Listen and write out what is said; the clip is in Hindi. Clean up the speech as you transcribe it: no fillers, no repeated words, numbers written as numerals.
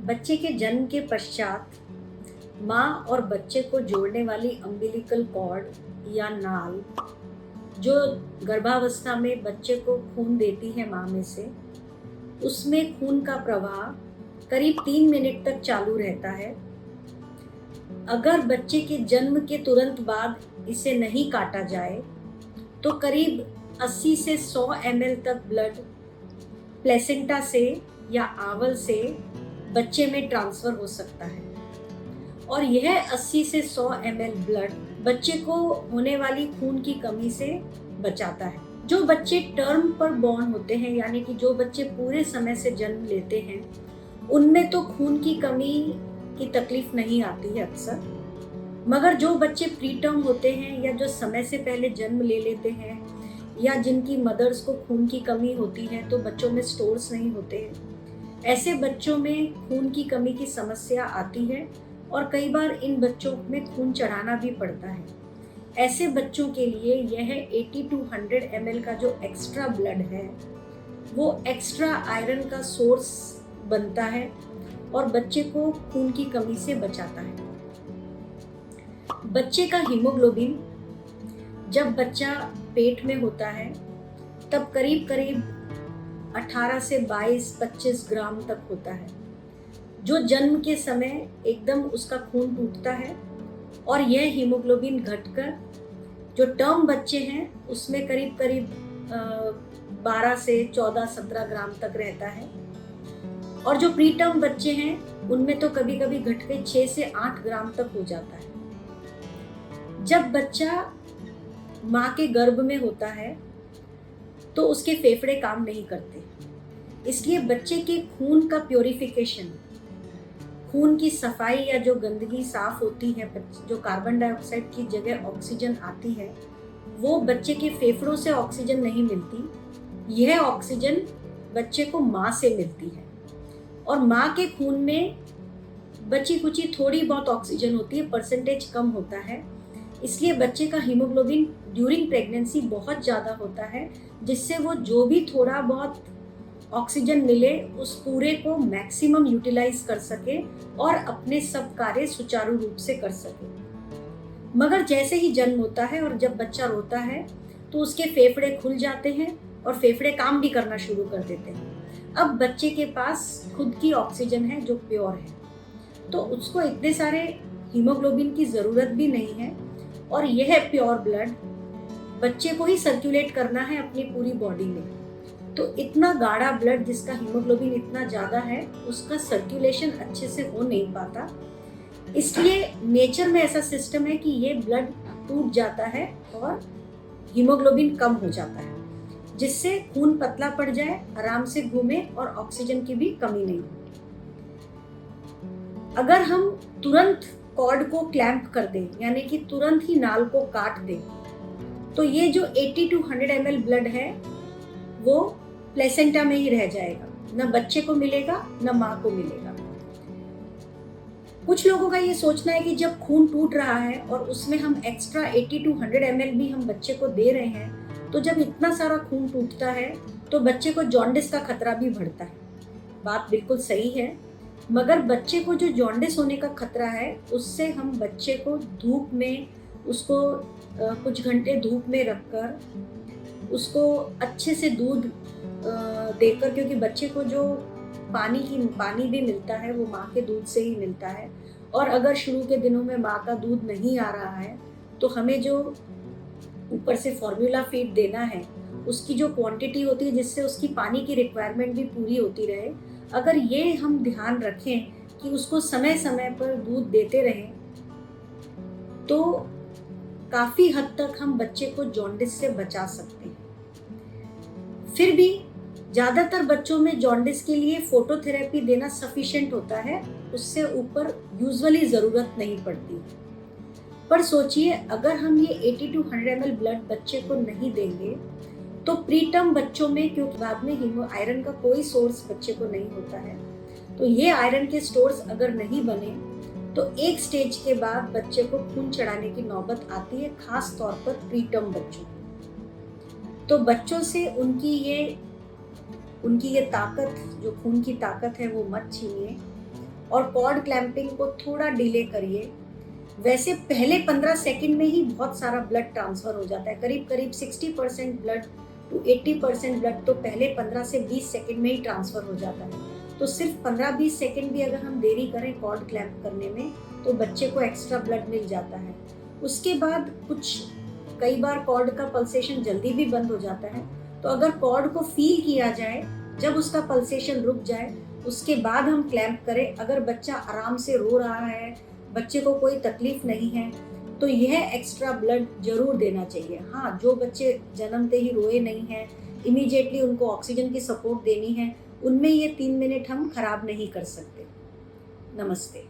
बच्चे के जन्म के पश्चात माँ और बच्चे को जोड़ने वाली अम्बिलिकल कॉर्ड या नाल, जो गर्भावस्था में बच्चे को खून देती है माँ में से, उसमें खून का प्रवाह करीब 3 मिनट तक चालू रहता है। अगर बच्चे के जन्म के तुरंत बाद इसे नहीं काटा जाए तो करीब 80 से 100 ml तक ब्लड प्लेसेंटा से या आंवल से बच्चे में ट्रांसफर हो सकता है और यह 80 से 100 ml ब्लड बच्चे को होने वाली खून की कमी से बचाता है। जो बच्चे टर्म पर बॉर्न होते हैं, यानी कि जो बच्चे पूरे समय से जन्म लेते हैं, उनमें तो खून की कमी की तकलीफ नहीं आती है अक्सर, मगर जो बच्चे प्री टर्म होते हैं या जो समय से पहले जन्म ले लेते हैं या जिनकी मदर्स को खून की कमी होती है तो बच्चों में स्टोर्स नहीं होते हैं, ऐसे बच्चों में खून की कमी की समस्या आती है और कई बार इन बच्चों में खून चढ़ाना भी पड़ता है। ऐसे बच्चों के लिए यह 80 to 100 ml का जो एक्स्ट्रा ब्लड है वो एक्स्ट्रा आयरन का सोर्स बनता है और बच्चे को खून की कमी से बचाता है। बच्चे का हीमोग्लोबिन जब बच्चा पेट में होता है तब करीब करीब 18 से 22-25 ग्राम तक होता है, जो जन्म के समय एकदम उसका खून टूटता है और यह हीमोग्लोबिन घटकर जो टर्म बच्चे हैं उसमें करीब करीब 12 से 14-17 ग्राम तक रहता है और जो प्री टर्म बच्चे हैं उनमें तो कभी कभी घट के 6 से 8 ग्राम तक हो जाता है। जब बच्चा माँ के गर्भ में होता है तो उसके फेफड़े काम नहीं करते, इसलिए बच्चे के खून का प्योरिफिकेशन, खून की सफाई या जो गंदगी साफ होती है, जो कार्बन डाइऑक्साइड की जगह ऑक्सीजन आती है, वो बच्चे के फेफड़ों से ऑक्सीजन नहीं मिलती। यह ऑक्सीजन बच्चे को माँ से मिलती है और माँ के खून में बची कुची थोड़ी बहुत ऑक्सीजन होती है, परसेंटेज कम होता है, इसलिए बच्चे का हीमोग्लोबिन ड्यूरिंग प्रेगनेंसी बहुत ज़्यादा होता है, जिससे वो जो भी थोड़ा बहुत ऑक्सीजन मिले उस पूरे को मैक्सिमम यूटिलाइज कर सके और अपने सब कार्य सुचारू रूप से कर सके। मगर जैसे ही जन्म होता है और जब बच्चा रोता है तो उसके फेफड़े खुल जाते हैं और फेफड़े काम भी करना शुरू कर देते हैं। अब बच्चे के पास खुद की ऑक्सीजन है जो प्योर है, तो उसको इतने सारे हीमोग्लोबिन की ज़रूरत भी नहीं है और यह प्योर ब्लड बच्चे को ही सर्कुलेट करना है अपनी पूरी बॉडी में। तो इतना गाढ़ा ब्लड जिसका हीमोग्लोबिन इतना ज़्यादा है उसका सर्कुलेशन अच्छे से हो नहीं पाता, इसलिए नेचर में ऐसा सिस्टम है कि ये ब्लड टूट जाता है और हीमोग्लोबिन कम हो जाता है, जिससे खून पतला पड़ जाए, आराम से घूमे और ऑक्सीजन की भी कमी नहीं हो। अगर हम तुरंत कॉर्ड को क्लैंप कर दें, यानी कि तुरंत ही नाल को काट दें, तो ये जो 80 to 100 ml ब्लड है वो प्लेसेंटा में ही रह जाएगा, न बच्चे को मिलेगा न माँ को मिलेगा। कुछ लोगों का ये सोचना है कि जब खून टूट रहा है और उसमें हम एक्स्ट्रा 80 to 100 ml भी हम बच्चे को दे रहे हैं, तो जब इतना सारा खून टूटता है तो बच्चे को जॉन्डिस का खतरा भी बढ़ता है। बात बिल्कुल सही है, मगर बच्चे को जो जॉन्डिस होने का खतरा है उससे हम बच्चे को धूप में, उसको कुछ घंटे धूप में रखकर उसको अच्छे से दूध देकर, क्योंकि बच्चे को जो पानी भी मिलता है वो माँ के दूध से ही मिलता है, और अगर शुरू के दिनों में माँ का दूध नहीं आ रहा है तो हमें जो ऊपर से फॉर्मूला फीड देना है उसकी जो क्वांटिटी होती है जिससे उसकी पानी की रिक्वायरमेंट भी पूरी होती रहे, अगर ये हम ध्यान रखें कि उसको समय समय पर दूध देते रहें तो काफ़ी हद तक हम बच्चे को जॉन्डिस से बचा सकते हैं। फिर भी ज़्यादातर बच्चों में जॉन्डिस के लिए फोटोथेरेपी देना सफिशिएंट होता है, उससे ऊपर यूजुअली ज़रूरत नहीं पड़ती। पर सोचिए, अगर हम ये 80 to 100 ml ब्लड बच्चे को नहीं देंगे तो प्री टर्म बच्चों में, क्योंकि बाद में आयरन का कोई सोर्स बच्चे को नहीं होता है, तो ये आयरन के स्टोर्स अगर नहीं बने तो एक स्टेज के बाद बच्चे को खून चढ़ाने की नौबत आती है, खास तौर पर प्री टर्म बच्चों को। तो बच्चों से उनकी ये ताकत, जो खून की ताकत है, वो मत छीनिए और कॉर्ड क्लैंपिंग को थोड़ा डिले करिए। वैसे पहले 15 सेकंड में ही बहुत सारा ब्लड ट्रांसफ़र हो जाता है, करीब करीब 60% ब्लड टू 80% ब्लड तो पहले 15 से 20 सेकंड में ही ट्रांसफ़र हो जाता है। तो सिर्फ 15-20 सेकंड भी अगर हम देरी करें कॉर्ड क्लैंप करने में तो बच्चे को एक्स्ट्रा ब्लड मिल जाता है। उसके बाद कई बार कॉर्ड का पल्सेशन जल्दी भी बंद हो जाता है, तो अगर कॉर्ड को फील किया जाए, जब उसका पल्सेशन रुक जाए उसके बाद हम क्लैंप करें। अगर बच्चा आराम से रो रहा है, बच्चे को कोई तकलीफ नहीं है, तो यह एक्स्ट्रा ब्लड जरूर देना चाहिए। हाँ, जो बच्चे जन्मते ही रोए नहीं हैं, इमीडिएटली उनको ऑक्सीजन की सपोर्ट देनी है, उनमें ये 3 मिनट हम खराब नहीं कर सकते। नमस्ते।